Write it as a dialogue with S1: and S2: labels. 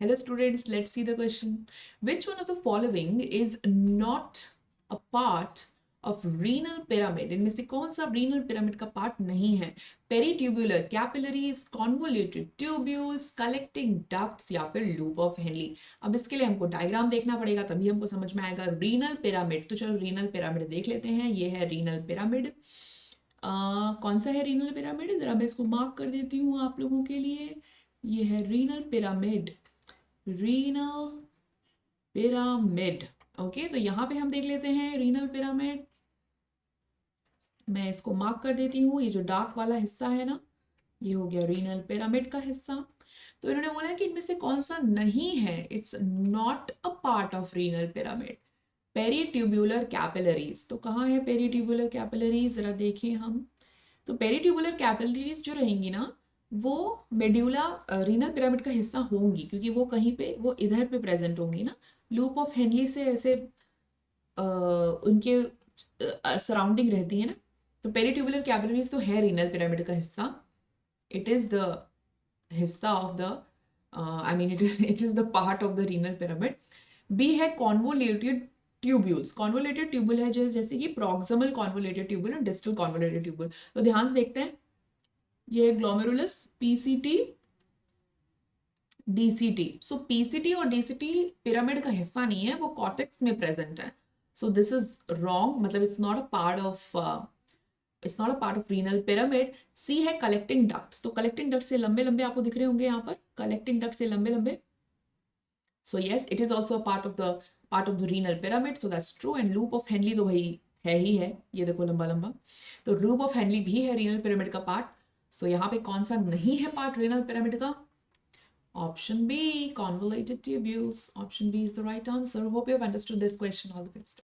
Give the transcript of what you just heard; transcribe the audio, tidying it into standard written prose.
S1: Hello students, let's see the question. Which one of the following is not a part of renal pyramid? इनमें से कौन सा renal pyramid का part नहीं है? Peritubular, capillaries, convoluted tubules, collecting ducts या फिर loop of Henle. अब इसके लिए हमको डायग्राम देखना पड़ेगा तभी हमको समझ में आएगा. renal pyramid, तो चलो renal pyramid देख लेते हैं. ये है renal pyramid. कौन सा है renal pyramid? जरा मैं इसको मार्क कर देती हूँ आप लोगों के लिए. ये है renal pyramid. Renal pyramid. Okay, तो यहां पे हम देख लेते हैं रीनल पिरामिड. मैं इसको मार्क कर देती हूँ. ये जो डार्क वाला हिस्सा है ना, ये हो गया रीनल पिरामिड का हिस्सा. तो इन्होंने बोला कि इनमें से कौन सा नहीं है. It's not a part of renal pyramid. Peritubular capillaries, तो कहाँ है पेरीट्यूब्यूलर कैपिलरीज, जरा देखें हम. तो पेरीट्यूबुलर कैपिलरीज जो रहेंगी ना, वो मेड्यूला रीनल पिरामिड का हिस्सा होंगी, क्योंकि वो कहीं पे वो इधर पे प्रेजेंट होंगी ना. लूप ऑफ हेनली से ऐसे उनके सराउंडिंग रहती है ना. तो पेरीट्यूबुलर कैपिलरीज तो है रीनल पिरामिड का हिस्सा. इट इज द हिस्सा of the I mean it is the part of the renal pyramid. B है कॉन्वोल्यूटेड ट्यूब्यूल्स. कॉन्वोल्यूटेड ट्यूबुल है जैसे कि प्रॉक्सिमल कॉन्वोल्यूटेड ट्यूबुल और डिस्टल कॉन्वोल्यूटेड ट्यूबुल. तो ध्यान से देखते हैं. ये glomerulus, PCT, DCT. So PCT और डीसीटी पिरामिड का हिस्सा नहीं है, वो कॉर्टेक्स में प्रेजेंट है. सो दिस इज रॉन्ग, मतलब it's not a part of renal pyramid. सी है कलेक्टिंग डक्ट्स. तो कलेक्टिंग डक्ट से लंबे लंबे आपको दिख रहे होंगे यहाँ पर, कलेक्टिंग डक्ट से लंबे लंबे. So yes, it is also part of the renal pyramid. So that's true. And loop of Henley तो भाई है ही है, ये देखो लंबा लंबा. तो लूप ऑफ हेनली भी है रीनल पिरामिड का पार्ट. सो यहाँ पे कौन सा नहीं है पार्ट रीनल पिरामिड का? Option B, convoluted tubules. Option B is the right answer. Hope you have understood this question. All the best.